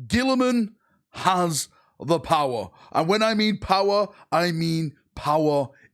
Guilliman has the power. And when I mean power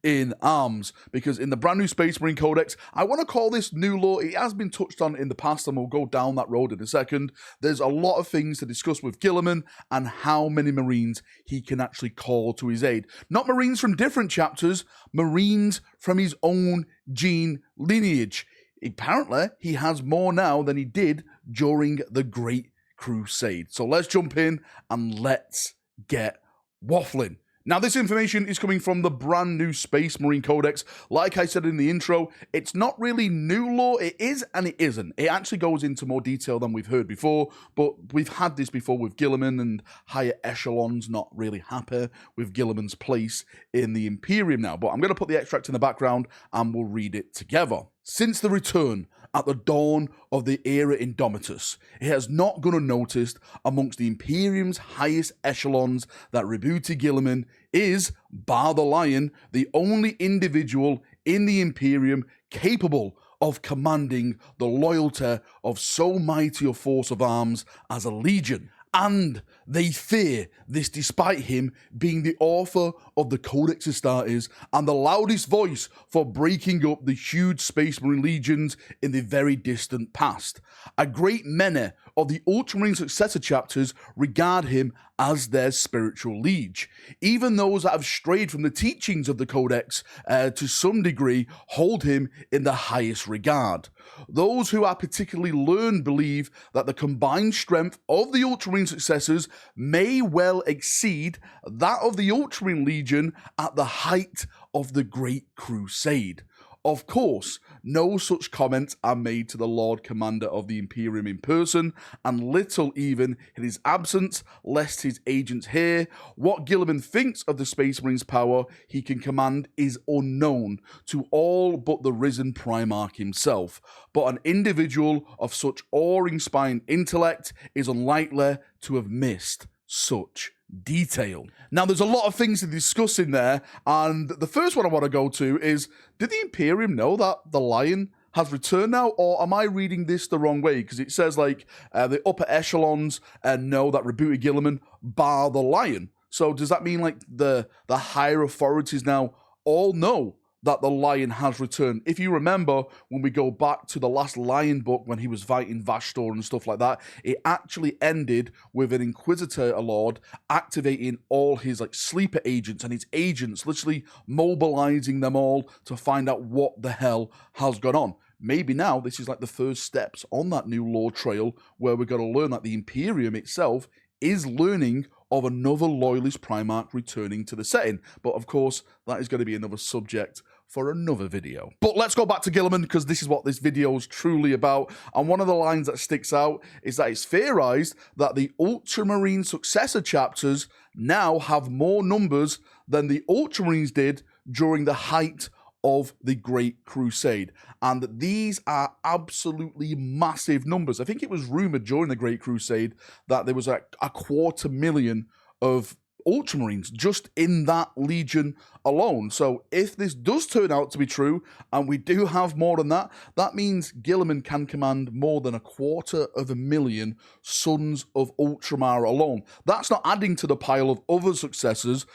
in arms, because in the brand new Space Marine Codex, I want to call this new lore. It has been touched on in the past, and we'll go down that road in a second. There's a lot of things to discuss with Guilliman and how many Marines he can actually call to his aid. Not Marines from different chapters, Marines from his own gene lineage. Apparently, he has more now than he did during the Great Crusade. So let's jump in and let's get waffling. Now, this information is coming from the brand new Space Marine Codex. Like I said in the intro, it's not really new lore. It is and it isn't. It actually goes into more detail than we've heard before, but we've had this before with Guilliman, and higher echelons not really happy with Guilliman's place in the Imperium now. But I'm going to put the extract in the background and we'll read it together. Since the return at the dawn of the era Indomitus, it has not gone unnoticed amongst the Imperium's highest echelons that Roboute Guilliman is, bar the Lion, the only individual in the Imperium capable of commanding the loyalty of so mighty a force of arms as a legion. And they fear this despite him being the author of the Codex Astartes and the loudest voice for breaking up the huge Space Marine legions in the very distant past. A great many of the Ultramarine successor chapters regard him as their spiritual liege. Even those that have strayed from the teachings of the Codex to some degree hold him in the highest regard. Those who are particularly learned believe that the combined strength of the Ultramarine successors may well exceed that of the Ultramarine Legion at the height of the Great Crusade. Of course, no such comments are made to the Lord Commander of the Imperium in person, and little even in his absence, lest his agents hear. What Guilliman thinks of the Space Marine's power he can command is unknown to all but the risen Primarch himself, but an individual of such awe-inspiring intellect is unlikely to have missed such detail. Now, there's a lot of things to discuss in there, and the first one I want to go to is, did the Imperium know that the Lion has returned now, or am I reading this the wrong way? Because it says, like, the upper echelons know that Roboute Guilliman bar the Lion. So does that mean, like, the higher authorities now all know that the Lion has returned? If you remember, when we go back to the last Lion book, when he was fighting Vastor and stuff like that, it actually ended with an Inquisitor Lord activating all his, like, sleeper agents, and his agents literally mobilizing them all to find out what the hell has gone on. Maybe now this is like the first steps on that new lore trail where we're going to learn that the Imperium itself is learning of another loyalist Primarch returning to the setting. But of course, that is going to be another subject for another video. But let's go back to Guilliman, because this is what this video is truly about. And one of the lines that sticks out is that it's theorized that the Ultramarine successor chapters now have more numbers than the Ultramarines did during the height of the Great Crusade, and that these are absolutely massive numbers. I think it was rumored during the Great Crusade that there was a 250,000 of Ultramarines just in that legion alone. So if this does turn out to be true, and we do have more than that, that means Guilliman can command more than 250,000 Sons of Ultramar alone. That's not adding to the pile of other successors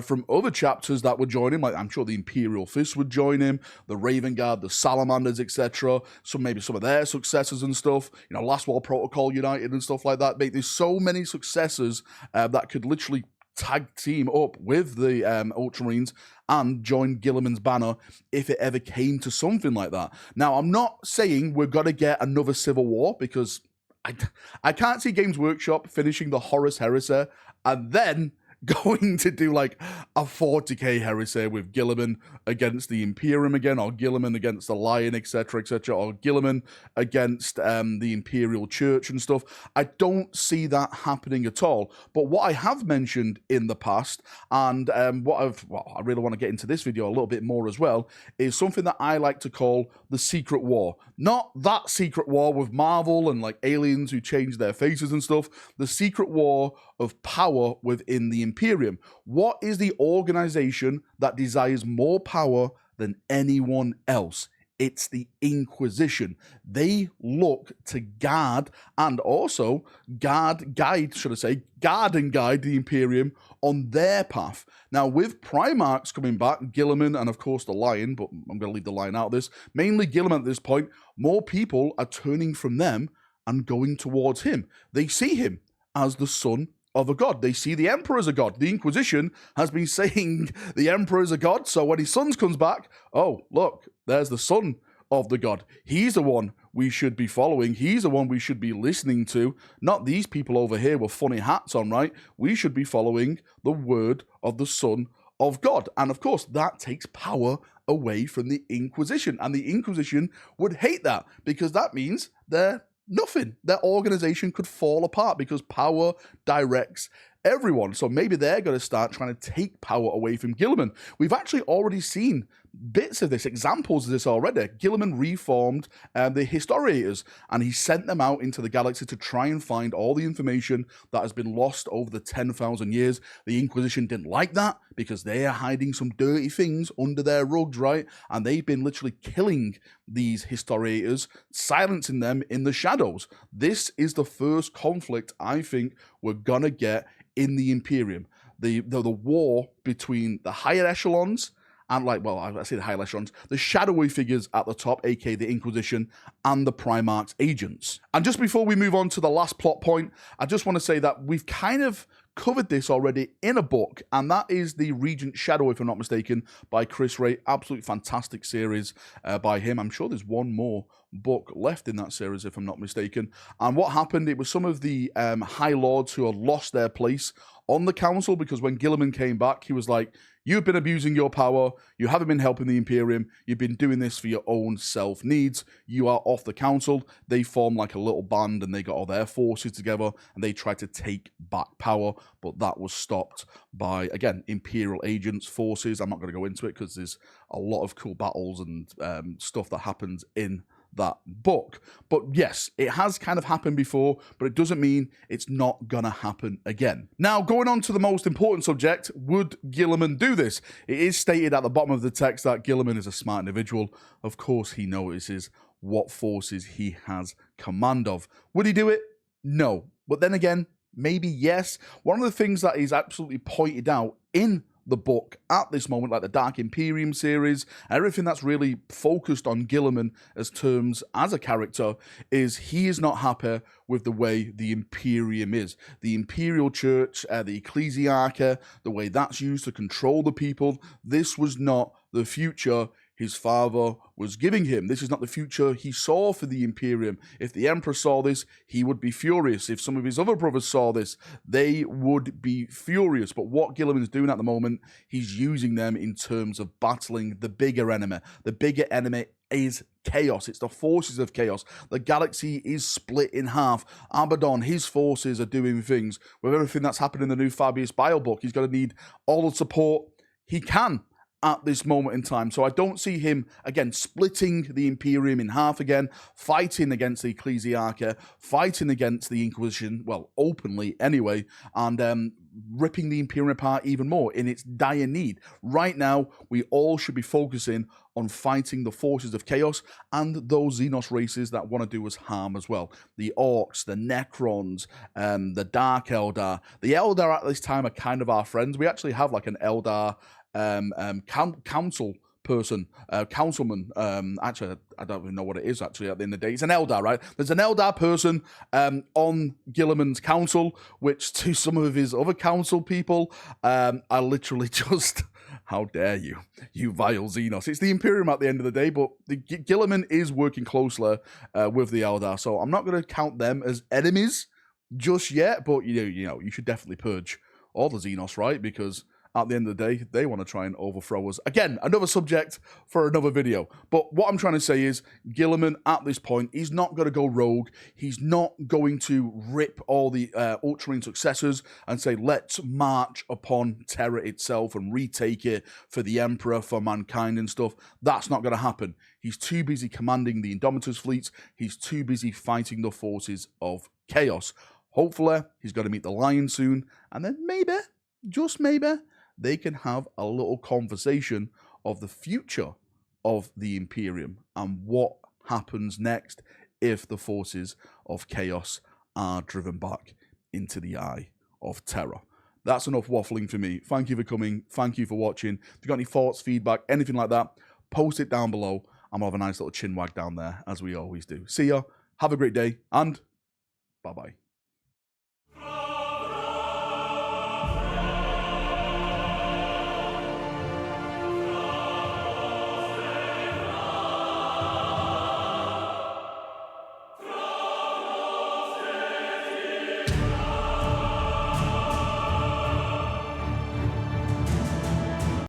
from other chapters that would join him. Like, I'm sure the Imperial Fist would join him, the Raven Guard, the Salamanders, etc. So maybe some of their successors and stuff. You know, Last War Protocol United and stuff like that. There's so many successors that could literally tag team up with the Ultramarines and join Guilliman's banner if it ever came to something like that. Now, I'm not saying we're going to get another civil war, because I can't see Games Workshop finishing the Horus Heresy and then going to do like a 40k heresy with Guilliman against the Imperium again, or Guilliman against the Lion, etc., etc., or Guilliman against the Imperial Church and stuff. I don't see that happening at all. But what I have mentioned in the past, and I really want to get into this video a little bit more as well, is something that I like to call the Secret War. Not that Secret War with Marvel and like aliens who change their faces and stuff. The Secret War of power within the Imperium. What is the organization that desires more power than anyone else? It's the Inquisition. They look to guard and also guard and guide the Imperium on their path. Now, with Primarchs coming back, Guilliman and, of course, the Lion, but I'm going to leave the Lion out of this, mainly Guilliman at this point, more people are turning from them and going towards him. They see him as the son of a god. They see the Emperor as a god. The Inquisition has been saying the Emperor is a god, so when his son comes back, oh, look, there's the son of the god. He's the one we should be following. He's the one we should be listening to, not these people over here with funny hats on, right? We should be following the word of the Son of God. And of course, that takes power away from the Inquisition. And the Inquisition would hate that because that means they're nothing. Their organization could fall apart because power directs everyone. So maybe they're going to start trying to take power away from Guilliman. We've actually already seen bits of this, examples of this already. Guilliman reformed the historiators, and he sent them out into the galaxy to try and find all the information that has been lost over the 10,000 years. The Inquisition didn't like that because they are hiding some dirty things under their rugs, right? And they've been literally killing these historiators, silencing them in the shadows. This is the first conflict I think we're gonna get in the Imperium. The war between the higher echelons and, like, well, I say the higher echelons, the shadowy figures at the top, aka the Inquisition, and the Primarch's agents. And just before we move on to the last plot point, I just want to say that we've kind of covered this already in a book, and that is the Regent Shadow, if I'm not mistaken, by Chris Ray. Absolutely fantastic series by him. I'm sure there's one more book left in that series, if I'm not mistaken. And what happened, it was some of the High Lords who had lost their place on the council, because when Guilliman came back, he was like, you've been abusing your power, you haven't been helping the Imperium, you've been doing this for your own self-needs, you are off the council. They formed like a little band and they got all their forces together and they tried to take back power, but that was stopped by, again, Imperial agents, forces. I'm not going to go into it because there's a lot of cool battles and stuff that happens in that book. But yes, it has kind of happened before, but it doesn't mean it's not gonna happen again. Now, going on to the most important subject, would Guilliman do this? It is stated at the bottom of the text that Guilliman is a smart individual. Of course, he notices what forces he has command of. Would he do it? No. But then again, maybe yes. One of the things that is absolutely pointed out in the book at this moment, like the Dark Imperium series, and everything that's really focused on Guilliman as terms as a character, is he is not happy with the way the Imperium is. The Imperial Church, the Ecclesiarcha, the way that's used to control the people, this was not the future his father was giving him. This is not the future he saw for the Imperium. If the Emperor saw this, he would be furious. If some of his other brothers saw this, they would be furious. But what Guilliman is doing at the moment, he's using them in terms of battling the bigger enemy. The bigger enemy is chaos. It's the forces of chaos. The galaxy is split in half. Abaddon, his forces are doing things. With everything that's happened in the new Fabius Bio book, he's going to need all the support he can at this moment in time. So I don't see him, again, splitting the Imperium in half again, fighting against the Ecclesiarcha, fighting against the Inquisition, well, openly anyway, and ripping the Imperium apart even more in its dire need. Right now, we all should be focusing on fighting the forces of chaos and those Xenos races that want to do us harm as well. The Orcs, the Necrons, the Dark Eldar. The Eldar at this time are kind of our friends. We actually have like an Eldar council person, councilman. Actually, I don't even know what it is actually at the end of the day. It's an Eldar, right? There's an Eldar person on Guilliman's council, which to some of his other council people are literally just, how dare you, you vile Xenos. It's the Imperium at the end of the day, but Guilliman is working closely with the Eldar, so I'm not going to count them as enemies just yet, but you know, you should definitely purge all the Xenos, right? Because at the end of the day, they want to try and overthrow us. Again, another subject for another video. But what I'm trying to say is, Guilliman, at this point, he's not going to go rogue. He's not going to rip all the Ultramarine successors and say, let's march upon Terra itself and retake it for the Emperor, for mankind and stuff. That's not going to happen. He's too busy commanding the Indomitus fleets. He's too busy fighting the forces of chaos. Hopefully, he's going to meet the Lion soon. And then maybe, just maybe, they can have a little conversation of the future of the Imperium and what happens next if the forces of chaos are driven back into the eye of terror. That's enough waffling for me. Thank you for coming. Thank you for watching. If you've got any thoughts, feedback, anything like that, post it down below. I'm going to have a nice little chin wag down there, as we always do. See ya. Have a great day, and bye-bye.